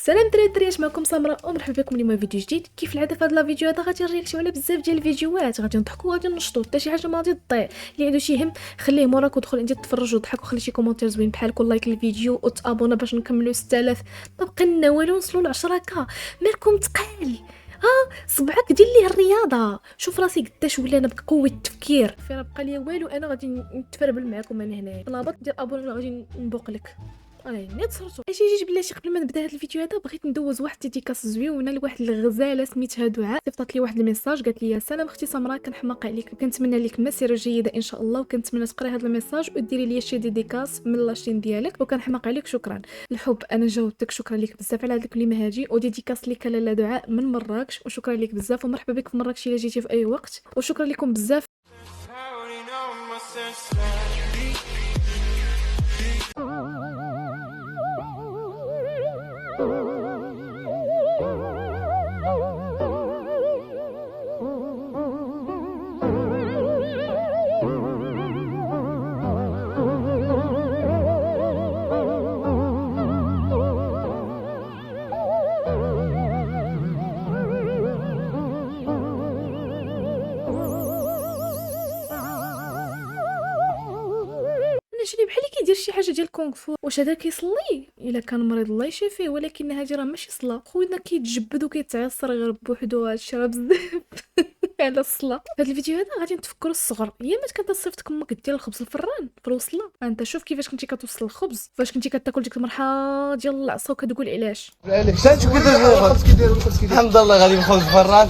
السلام دراريات، معكم سمراء ومرحبا بكم اليوم فيديو جديد. كيف العاده في هذا الفيديو هذا غادي نرياكشيو على بزاف ديال الفيديوهات، غادي نضحكوا غادي نشطوا، حتى شي حاجه ما غادي تضيع. اللي عنده شي هم خليه موراك ودخل عندي تفرج وضحك وخلي شي كومونتير زوين بحالك ولايك للفيديو وتابونا باش نكملوا 6000. ما بقى لنا والو نوصلوا ل 10k. مالكم تقال صبعك دير ليه الرياضه. شوف راسي قداش ولا انا بقوه التفكير فين بقى ليا والو. انا غادي نتفربل معكم انا هنايا طلبات دير ابوني غادي نبوق لك. نيت صرتو اجي بلاتي. قبل ما نبدا هذا الفيديو هذا بغيت ندوز واحد ديديكاس زويونه لواحد الغزاله سميتها دعاء. صيفطت لي واحد الميساج قالت لي سلام اختي سمراء، كنحماق عليك وكنتمنى لك المسيره الجيده ان شاء الله، وكنتمنى تقراي هذا الميساج وديري لي شي ديديكاس من لاشين ديالك وكنحماق عليك. شكرا الحب، انا جاوبتك. شكرا لك بزاف على هذا الكلمه هادي. وديديكاس لك لاله دعاء من مراكش، وشكرا لك بزاف ومرحبا بك في مراكش الا جيتي في اي وقت. وشكرا لكم بزاف. شنو بحال كيدير شي حاجه ديال الكونغ فو. واش هذا كيصلي؟ الا كان مريض الله يشافيه، ولكن هادي راه ماشي صلاه. خوينا كيتجبد وكيتعصر غير بوحدو. هادشي راه بزاف على الصلاه. هذا الفيديو هذا غادي نتفكروا الصغر. ايامات كانت صيفط امك دير الخبز الفران في الوصله. انت شوف كيفاش كنتي كتوصل الخبز، فاش كنتي كتاكل ديك المرحه ديال العصا وكتقول علاش. شنو كيدير الخبز؟ الحمد لله غادي بالخبز فران.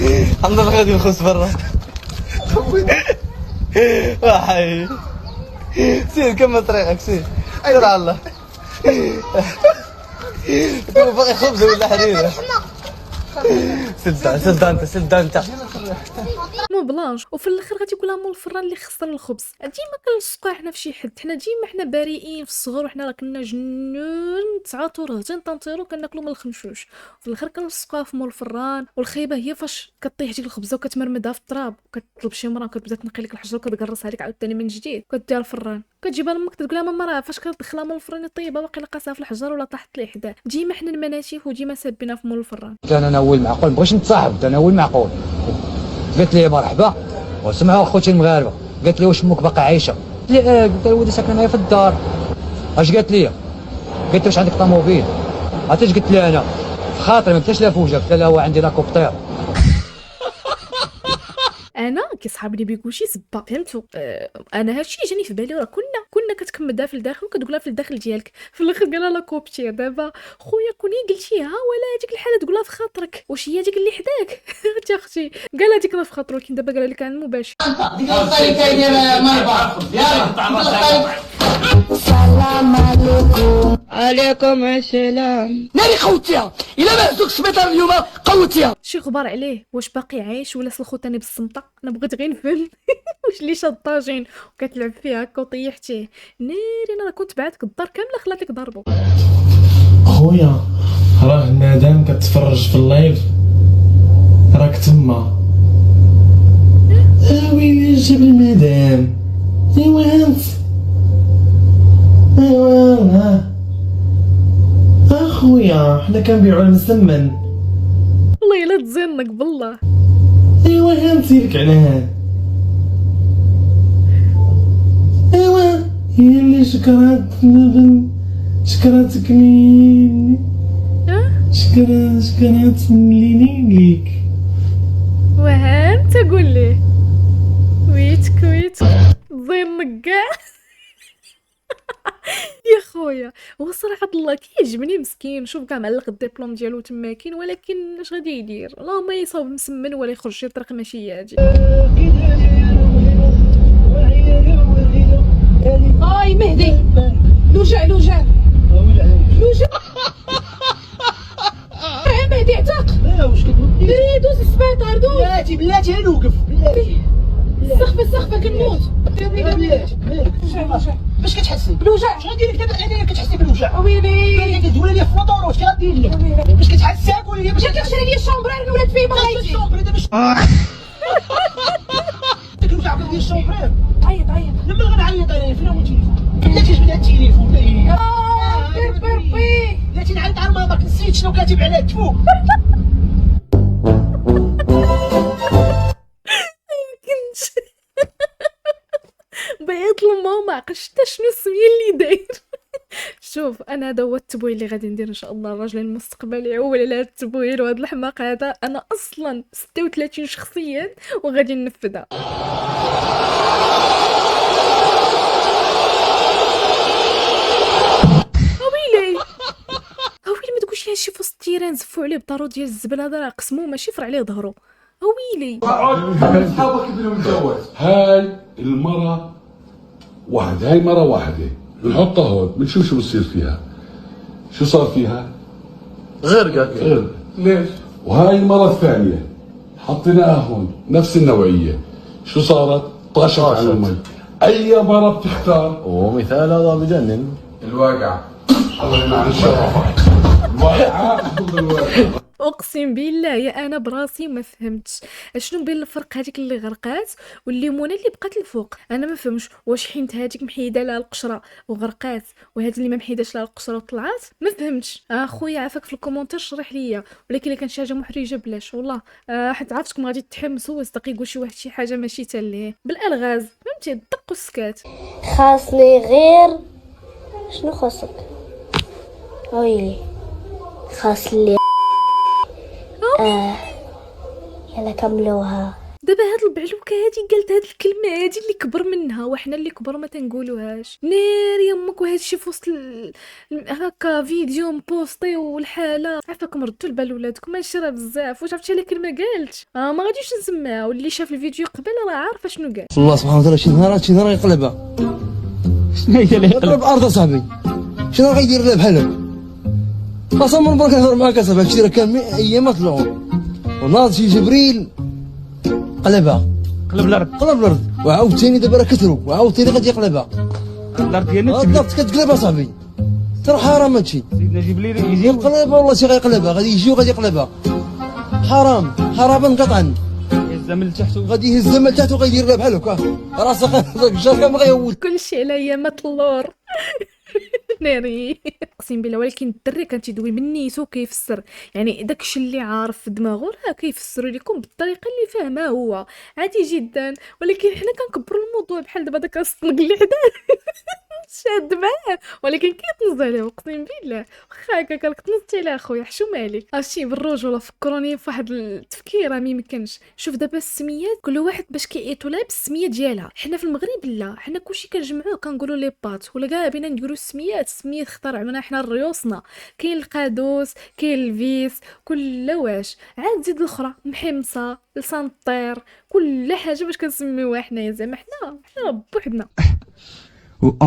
الحمد لله غادي بالخبز فران. وحي سير كمل طريقك، سير على الله. باغي خبز ولا حريره؟ سد انت مو بلانش. وفي الاخر غادي يقولها مول الفران اللي خسر الخبز. ديما كنلصقوا حنا في شي حد، حنا ديما حنا بريئين في الصغر، وحنا راه كنا جنون تعاطرهتين طنطيرو كناكلوا من الخنشوش. وفي الاخر كنلصقوها في مول الفران. والخيبه هي فاش كطيح ديك الخبزه وكتمرمدها في التراب وكتطلب شي مرا وكتبدا تنقي لك الحجر وكتقرصها لك عاوتاني من جديد وكديها الفران. كتجيبها لامك تقولها ماما راه فاش كتدخلها مول الفران طيبه باقي لقاسها في الحجر ولا طاحت لي حدا. ديما حنا المناشف وديما سابينها في مول الفران. انا ناول معقول، مبغيتش نتصاحب، انا ناول معقول. قالت لي مرحبا وسمعوا اخوتي المغاربه. قالت لي واش امك باقا عايشه؟ قلت لي قلت لها ولدي ساكنه معايا في الدار. اش قالت لي؟ قالت لي واش عندك طوموبيل؟ عرفتي قلت لها انا في خاطري ما قلتلهاش لا فوجا، قلت لها هو عندي لاكوبتير. انا كيصحابني بيقول شي زبا فهمتوا. انا هادشي جاني في بالي. راه كنا كتكمدها في الداخل وكتقولها في الداخل ديالك. في الاخر قالها لا كوبتير. دابا خويا كوني قلتيها ولا هذيك الحاله تقولها في خاطرك. واش هي ديك اللي حداك؟ اختي اختي قال هذيك راه في خاطرو، ولكن دابا قالها لك عن المباشر. السلام عليكم. عليكم السلام. ناري قوتيها الا ما هزوك السبيطار اليوم قوتيها. شي غبار عليه، واش باقي عايش ولا سلخو تاني بالصمته؟ انا بغيت غير نفهم. واش اللي شاد طاجين وكتلعب فيها هكا وطيحتيه؟ ناري انا كنت بعتك الدار كامله خلاتك ضربو. خويا راه المدام كتفرج في اللايف، راك تما. ويلي جاب المدام. ايوا انت ايوا اخويا حنا كنبيعو المسمن. والله الا تزينك بالله. ايوا هانتي لك على هاد. ايوا هي اللي شكراتك مني. شكرات مني ليك. وهان تقول ليه ويتك تزينك كاع. يا خويا هو صراحه الله كيعجبني مسكين. شوف كاع معلق الدبلوم ديالو تماكين، ولكن اش غادي يدير؟ اللهم يصاوب مسمن ولا يخرج شي طريق ماشي هادي. هاي مهدي لوجع مهدي اعتق. واش كتقول؟ دوز السبيطار دوز. بلاتي انا نوقف بلاتي. السخفه كنموت. بلاتي باش كتحسي بالوجع؟ شنو ندير لك دابا؟ انا كتحسي بالوجع. ويلي كتقول لي فوطور واش غادير لك؟ باش كتحسي قولي لي باش كتشري لي الشومبرير ولات فيه بغيتي. الشومبرير دابا ديك الوجع ديال الشومبرير. عيط لما غنعيط انا فين هو التليفون؟ لا كيجبد التليفون. ربي شنو كاتب عليك تفوق. كنت بيض الماء ما عقلتش حتى شنو السميه اللي داير. شوف انا هذا هو التبويل اللي غادي ندير ان شاء الله. الراجل المستقبلي يعول على هذا التبويل وهذا الحماق هذا. انا اصلا 36 شخصيا وغادي ننفذها. اويلي ما تقولش لي شي في وسط التيران زفوا عليه بطارو ديال الزبل هذا راه قسموه ماشي فرع عليه ظهرو. اويلي اصحابك يبنوا متجوز. هاي المرة واحدة، هاي مرة واحدة بنحطها هون بنشوف شو بصير فيها. شو صار فيها؟ غرقت. غير ليش؟ وهاي المرة الثانية حطيناها هون نفس النوعية. شو صارت؟ طاشت على المي. أي مرة بتختار؟ ومثال هذا بجنن. الواقعة. الله ينعم الشرف. الواقعة ضد الواقعة. اقسم بالله يا انا براسي ما فهمتش شنو بين الفرق هذيك اللي غرقات والليمونه اللي بقات الفوق. انا ما فهمش واش حينت هذيك محيده لها القشره وغرقات وهذه اللي ما محيداش لها القشره وطلعت. ما فهمتش. اخويا عافاك في الكومونتير شرح ليا. ولكن الا كان شي حاجه محرجه بلاش والله. حيت عرفتكم غادي تحمسوا وصدق يقول شي واحد شي حاجه ماشي تاليه بالالغاز فهمتي الدق والسكات. خاصني غير شنو خاصك؟ ويلي خاص لي يلا كملوها. دابا هاد البعلوكه هادي قالت هاد الكلمه هادي اللي كبر منها وحنا اللي كبر ما تنقولوهاش. نار يمك وهاد الشيء في وسط هكا فيديو مبوستي والحاله. عافاكم ردوا البال ولادكم ماشي راه بزاف. واش عرفتي على كلمه قالت ما غاديش نسمعها واللي شاف الفيديو قبل راه عارفه شنو قال. الله سبحانه وتعالى شي نهار يقلبها. شنو هي اللي يقلب الارض اصاحبي. شنو راه غيدير لها بحال هكا؟ اصلا من برك نهضر معاك اصاحبي هادشي راه كان ايامات طلعوا وناض شي جبريل قلبها. قلب الارض. قلب الارض وعاوتاني دابا راه كثروا وعاوتاني غادي يقلبها. الارض ديالنا بالضبط كتقلب اصاحبي. ترى حرام هادشي. سيدنا جبريل يجي يقلبها والله شي غيقلبها غادي يجي وغادي يقلبها. حرام حرام قطعا. يهزها من التحت غادي يهزها من تحت وغيدير لها بحال هكا راسها الجار ما غيهود. كلشي على ايامات اللور. ناري اقسم بالله. ولكن الدري كان تيدوي من نيتو كيفسر يعني داكشي اللي عارف في دماغه راه كيفسر لكم بالطريقه اللي فاهمه هو عادي جدا. ولكن حنا كنكبروا الموضوع بحال دابا داك الصنق اللي حداه شاد معاه ولكن كيطنز عليه. اقسم بالله واخا هكا كانك تنزتي على اخويا حشو مالك. هادشي بالرجوله فكروني فواحد التفكير ما يمكنش. شوف دابا السميات كل واحد باش كيعيطوا لها بالسميه ديالها. حنا في المغرب لا حنا كلشي كنجمعوه كنقولوا لي بات ولا كاع بينا نديروا السميات اخترعونا حنا ريوسنا. كاين القادوس كاين الفيس كل واش عاد زيد الاخرى محمصه لسان الطير كل حاجه باش كنسميوها حنايا زعما حنا بوحدنا. ويلي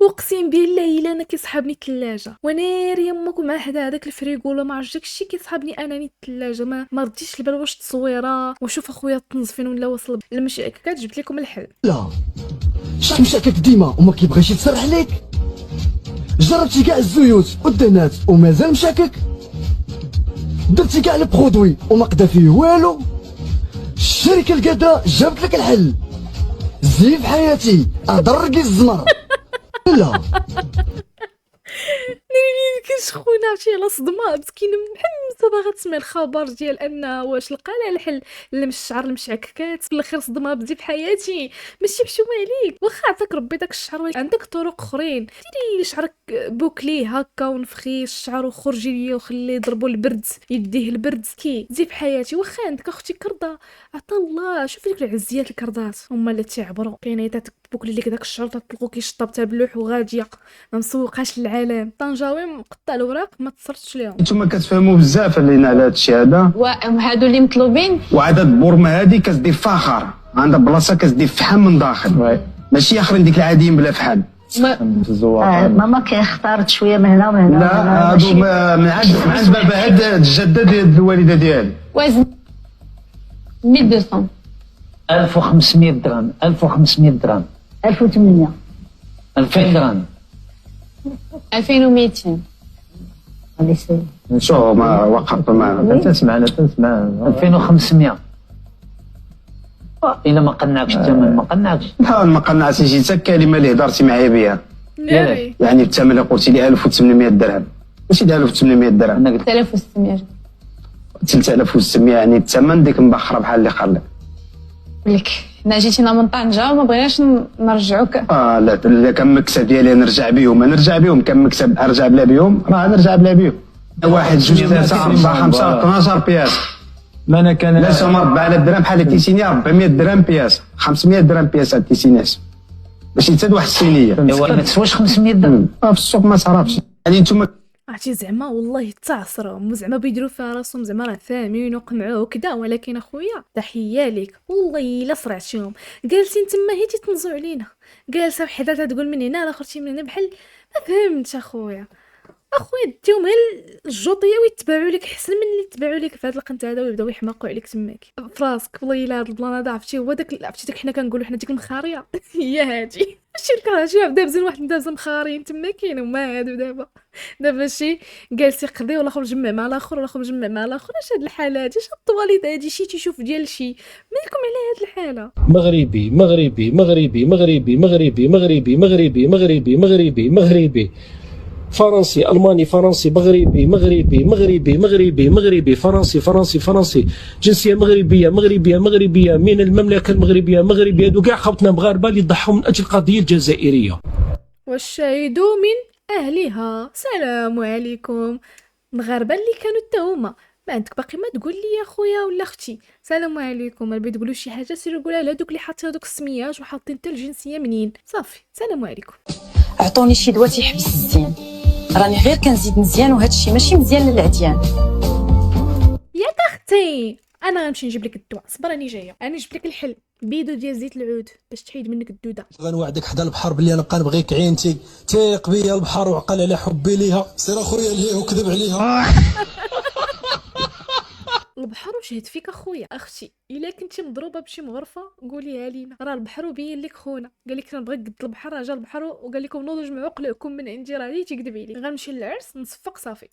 اقسم بالله الا انا كيصحابني الثلاجه ونار يمك مع حدا هذاك الفريغو ولا ما عرفتش داكشي كيصحابني انني الثلاجه ما رديتش البال واش تصويره وشوف اخويا الطنز فين ولا وصل المشاكك. جبت لكم الحل. لا شحال مشاكك ديما وما كيبغيش يتصرح عليك. جربتي كاع الزيوت والدهنات ومازال مشاكك. درتي كاع البرودوي وما قدا فيه والو. الشركه القاده جابت لك الحل. زيف حياتي اضرقي الزمر. لا كاش خونا شي على صدمه مسكينه محمسه باغا تسمع الخبر ديال ان واش لقى لها الحل للشعر المشعككات في الاخر صدمه بزي في حياتي. ماشي بحشومه عليك واخا عطاك ربي داك الشعر ولكن عندك طرق اخرين. ديري شعرك بوكليه هكا ونفخي الشعر وخرجي ليه وخليه يضربوا البرد يديه البرد كي زي في حياتي. واخا عندك اختي كرده عطا الله شوفي ديك العزيات الكردات هما اللي تيعبروا. كاينه تبوكلي لك داك الشعر تطلقو كيشطب تاع بلوح وغاديه ما مسوقاش للعالم. طنجاوي مقطع الوراق ما تصرتش ليهم. نتوما كتفهموا بزاف علينا على هذا الشيء هذا وهادو اللي مطلوبين. وعدد البورمه هذه كتدير فخر عندها بلاصه كتدير فحم من داخل ماشي اخرين ديك العاديين بلا فحل. ماما كيختار شويه من هنا ومن هنا. لا هادو من عند بابا هاد الجده ديال الوالده ديالي. وزن 1200 1500 درهم 1500 درهم 1800 2000 درهم 2200 غادي يسوي. شو ما وقفت معنا تسمع 2500 الا ما قنعكش الثمن ما قنعكش. لا ما قنعتيش حتى الكلمه اللي هضرتي معايا بها ناري يعني الثمن اللي قلتي لي 1800 درهم، ماشي 1800 درهم، انا قلت 1600. 3600 يعني الثمن ديك مبخره بحال اللي قال لك. لك حنا جيتينا من طنجة وما بغيناش نرجعوك. لا كان مكسب ديالي نرجع بهم، كان مكسب ارجع بلا بهم، راه نرجع بلا بهم. واحد جوج ثلاثة أربعة خمسة 12 بياس. ما انا كان لا سوم 4000 درهم بحال التيسيني 400 درهم بياس، 500 درهم بياس هاد التيسينات. ماشي حتى واحد الصينية. ايوا ما تسواش 500 درهم. في السوق ما تعرفش. يعني نتوما عرفتي زعما والله تعصرهم وزعما بيديروا فيها راسهم زعما راه فاهمين وقمعوا وكذا، ولكن اخويا تحيه ليك والله الا صرعتيهم. جالسين تما هي تنزوا علينا، جالسه وحده تقول من هنا الاخرتي من هنا، بحال ما فهمتش اخويا ديهم غير الجوطيه ويتباعوا لك احسن من اللي يتباعوا لك في هذا القنت هذا ويبداو يحماقوا عليك تماك فراسك. والله الا هذا البلان هذا عرفتي هو عرفتي داك حنا كنقولوا حنا ديك المخاريه هي هادي. ماشي الكرهجيه دابزين واحد دابزه مخارين تما كاين هما هادو دابا شي جالس يقضي ولا خرج مجمع مع الاخر ولا خرج مجمع مع الاخر. اش هاد الحاله هادي؟ اش الطواليط هادي؟ شي تيشوف ديال شي مالكم على هاد الحاله؟ مغربي مغربي مغربي مغربي مغربي مغربي مغربي مغربي مغربي مغربي فرنسي الماني فرنسي مغربي مغربي مغربي مغربي مغربي فرنسي فرنسي فرنسي جنسيه مغربيه مغربيه مغربيه من المملكه المغربيه مغربيه. هادو كاع خوتنا مغاربه اللي ضحوا من اجل القضيه الجزائريه. والشاهدوا من اهلها. السلام عليكم مغاربه اللي كانوا حتى هما. ما عندك باقي ما تقول لي يا خويا ولا اختي السلام عليكم؟ اللي تقولوا شي حاجه سيروا قولها لهذوك اللي حاطين هذوك السميات وحاطين حتى الجنسيه منين. صافي السلام عليكم. عطوني شي دواء تيحبس الزين، راني غير كنزيد مزيان وهذا الشيء ماشي مزيان للعديان. يا اختي انا غنمشي نجيب لك الدواء، صبر راني جايه. انا نجيب لك الحل بيدو ديال زيت العود باش تحيد منك الدوده. غنوعدك حدا البحر بلي انا نبقى نبغيك عينتي، تيق بيا البحر وعقل على حبي ليها. سير اخويا ليه وكذب عليها. البحر وشهد فيك اخويا. اختي الا كنتي مضروبه بشي مغرفه قوليها لينا، راه البحر وبين لك خونا قال لك نبغي قد البحر، راه جا البحر وقال لكم نوضوا جمعوا قلعكم من عندي، راه لي تيكذب عليك. غنمشي للعرس نصفق صافي.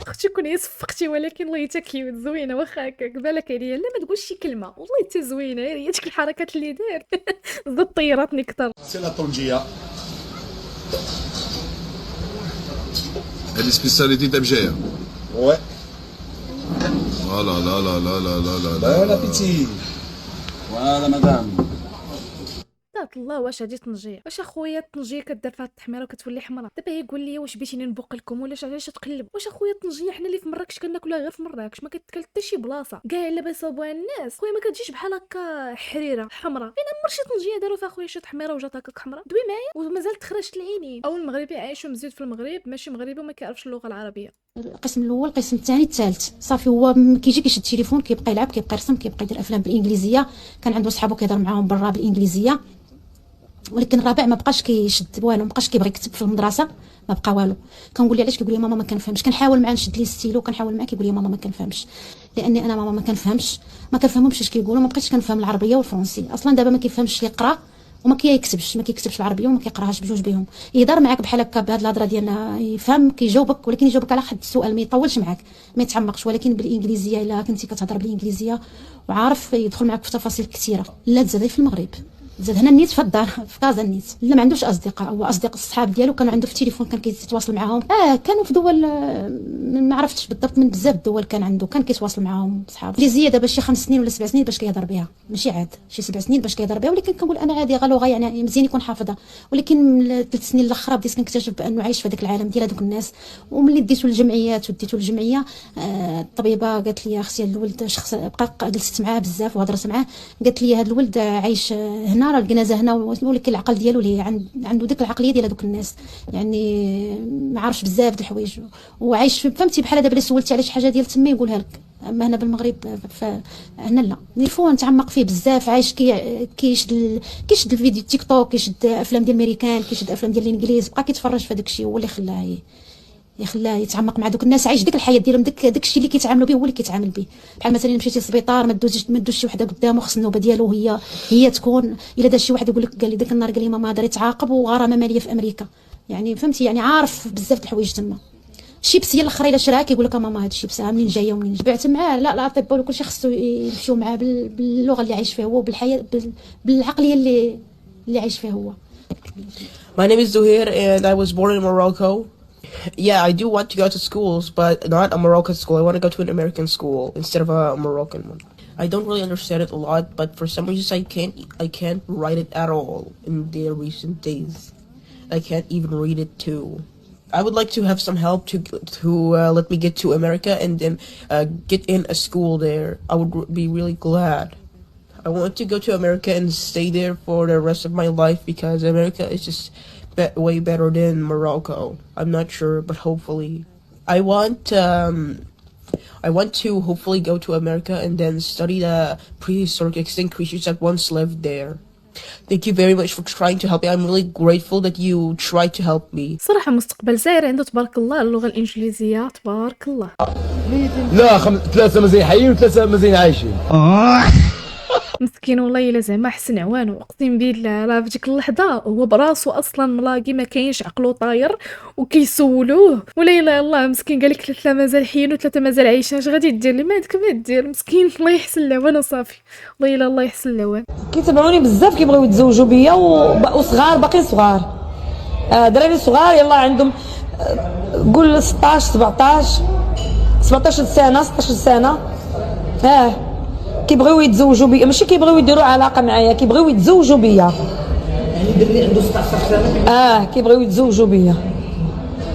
اختي كوني صفقتي ولكن الله حتى كيوت زوينه واخا هكاك بالك عليا. لا ما تقولش شي كلمه والله حتى زوينه، هي ديك الحركات اللي دار زاد طيراتني اكثر. سي لا طنجيه هذه سبيساليتي تاع بجايه. وي لا لا لا لا لا لا لا لا لا بيتي فوالا مدام. دارت الله واش هادي طنجيه؟ واش اخويا الطنجيه كدار فيها التحميره وكتولي حمراء؟ دابا هي قول لي واش بغيتيني نبوق لكم ولا علاش تقلب؟ واش اخويا الطنجيه حنا اللي في مراكش كناكلها غير في مراكش، ما كتكل حتى شي بلاصه كاع الا بيصاوبوها الناس. خويا ما كتجيش بحال هكا حريره حمراء. فين عمر شي طنجيه داروا فيها خويا شي تحميره وجات هكاك حمراء؟ دوي معايا ومازال تخرجت العينين. او المغربي عايش ومزيد في المغرب ماشي مغربي وما كيعرفش اللغه العربيه. القسم الاول القسم الثاني الثالث صافي هو كيجي كيشد التليفون كيبقى يلعب كيبقى يرسم كيبقى يدير افلام بالانجليزيه. كان عنده صحابو كيهضر معاهم برا بالانجليزيه، ولكن الرابع ما بقاش كيشد والو، ما بقاش كيبغي يكتب في المدرسه، ما بقى والو. كنقول لي علاش؟ كيقول لي ماما ما كنفهمش. كنحاول معاه نشد ليه ستيلو كنحاول معاه، كيقول لي ماما ما كنفهمش، لاني انا ماما ما كنفهمش ما كنفهمهمش اش كيقولوا. ما بقيتش كنفهم العربيه والفرنسي اصلا. دابا ما كيفهمش يقرا وما كيكتبش، ما كيكتبش العربيه وما كيقراهاش بجوج بهم. يهضر معاك بحال هكا بهاد الهضره ديالنا يفهم كيجاوبك، ولكن يجاوبك على حد السؤال، ما يطولش معاك ما يتعمقش. ولكن بالانجليزيه الا كنتي كتهضر بالانجليزيه وعارف يدخل معاك في تفاصيل كثيره. لا تزاد في المغرب، زاد هنا النيت في الدار في كازا النيت. لا ما عندوش اصدقاء، هو اصدقاء الصحاب ديالو كانوا عنده في التليفون كان كيتواصل معاهم. كانوا في دول ما عرفتش بالضبط من بزاف الدول كان عنده كان كيتواصل معاهم صحاب. الانجليزيه دابا شي 5 سنين ولا 7 سنين باش كيهضر بها، ماشي عاد شي 7 سنين باش كيهضر بها. ولكن كنقول انا عادي لغه يعني مزيان يكون حافظها. ولكن من 3 سنين الاخرى بديت كنكتشف بانه عايش في هذاك العالم ديال هذوك الناس. وملي ديتو للجمعيات وديتو للجمعيه الطبيبه قالت لي اختي الولد شخص بقى جلست معاه بزاف وهضرت معاه، قالت لي هذا الولد عايش هنا، راه الجنازه هنا، ولكن العقل ديالو اللي عنده ديك العقليه ديال هذوك الناس، يعني ما عارفش بزاف د الحوايج وعايش فهمتي بحال دابا اللي سولتي على شي حاجه ديال تما يقولها لك. اما هنا بالمغرب هنا لا نيفو نتعمق فيه بزاف. عايش كيشد الفيديو تيك توك، كيشد افلام ديال الامريكان، كيشد افلام ديال الانجليز، بقى كيتفرج في هذاك الشيء هو اللي خلاه خلاه يتعمق مع دوك الناس، عايش ديك الحياه ديالهم، داك الشيء اللي كيتعاملوا به هو اللي كيتعامل به. بحال مثلا مشيتي للسبيطار ما دوزش شي وحده قدامه، خص النوبه ديالو هي تكون. الا دار شي واحد يقول لك، قال لي داك النهار قال لي ماما دار يتعاقب وغرامه ماليه في امريكا، يعني فهمتي، يعني عارف بزاف د الحوايج تما. الشيبس هي الاخرى الا شراها كيقول لك ماما هاد الشيبس منين جايه ومنين بعت معاه. لا الاطباء ولا كلشي خصو يمشيو معاه باللغه اللي عايش فيها هو، بالحياه بالعقليه اللي عايش فيها هو. My name is Zuhair and I was born in Morocco. Yeah, I do want to go to schools, but not a Moroccan school. I want to go to an American school instead of a Moroccan one. I don't really understand it a lot, but for some reasons I can't write it at all in the recent days. I can't even read it too. I would like to have some help to let me get to America and then get in a school there. I would be really glad. I want to go to America and stay there for the rest of my life because America is just way better than Morocco. I'm not sure, but hopefully. I want to hopefully go to America and then study the prehistoric extinct creatures that once lived there. Thank you very much for trying to help me. I'm really grateful that you tried to help me. صراحة مستقبل زاهر عنده تبارك الله. اللغة الإنجليزية تبارك الله. لا 3 مزيان حيين و3 مزيان عايشين. مسكين والله الا زعما حسن عوانو، اقسم بالله راه في ديك اللحظه هو براسو اصلا ملاقي ما كاينش، عقلو طاير وكيسولوه ولا اله الا الله. مسكين قال لك 3 مازال حيين و3 مازال عايشين، اش غادي دير لي؟ ما عندك ما دير. مسكين الله يحسن العوان وصافي، والله الا الله يحسن العوان. كيتبعوني بزاف كيبغيو يتزوجوا بيا وصغار، باقيين صغار، دراري صغار يلاه عندهم قول 16 17 سنه 16 سنه. كيبغيو يتزوجوا بيا، ماشي كيبغيو يديروا علاقه معايا، كيبغيو يتزوجوا بيا. يعني دري عنده 16 سنه كيبغيو يتزوجوا بيا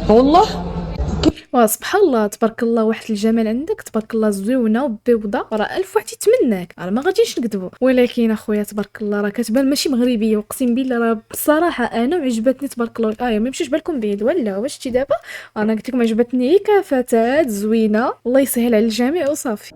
والله. سبحان الله تبارك الله. واحد الجمال عندك تبارك الله، زويونه وبيوضه، راه الف واحد يتمناك، راه ما غاديش نكذبوا. ولكن اخويا تبارك الله راه كتبان ماشي مغربيه، وقسم بالله راه بصراحه انا عجبتني تبارك الله. ما يمشيش بالكم بعيد ولا واش شتي دابا، انا قلت لكم عجبتني كفتاه زوينه، الله يسهل على الجميع وصافي.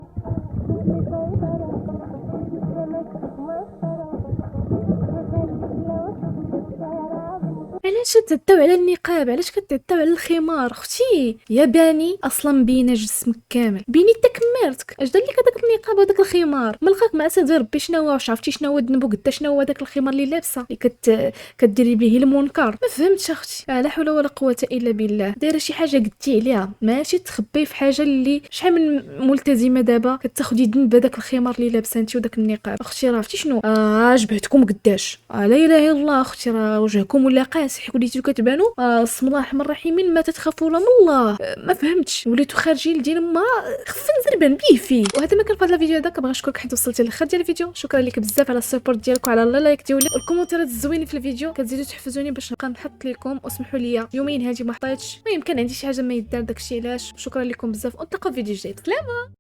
علاش كتعداو على النقاب؟ علاش كتعداو على الخمار؟ اختي ياباني اصلا بينا جسمك كامل، بيني تكمرتك. اش دار لك هذاك النقاب وهذاك الخمار؟ ملقاك مع سيدي ربي شنو هو؟ واش عرفتي شنو هو ذنبو قدا شنو هو داك الخمار اللي لابسه اللي كديري به المنكر؟ ما فهمتش اختي. لا حول ولا قوه الا بالله. دايره شي حاجه قدتي عليها، ماشي تخبي في حاجه اللي شحال من ملتزمه دابا كتاخدي ذنب هذاك الخمار اللي لابسه انت وداك النقاب. اختي راه عرفتي شنو؟ جبهتكم قداش. لا اله الا الله اختي، راه وجهكم ولا قاسح، وليتو كتبانوا بسم الله الرحمن الرحيم ما تتخافوا من الله. ما فهمتش، وليتو خارجين ديال ما خف نزربان به فيه. وهذا ما كان في هذا الفيديو هذا. كنبغي نشكرك حيت وصلتي للاخر ديال الفيديو. شكرا لك بزاف على السبورت ديالك وعلى اللايك ديالي والكومونتيرات الزوينين في الفيديو، كتزيدوا تحفزوني باش نبقى نحط لكم. واسمحوا لي يومين هادي ما حطيتش، المهم كان عندي شي حاجه ما يدار، داكشي علاش. شكرا لكم بزاف ونتلاقاو في فيديو جديد. سلامه.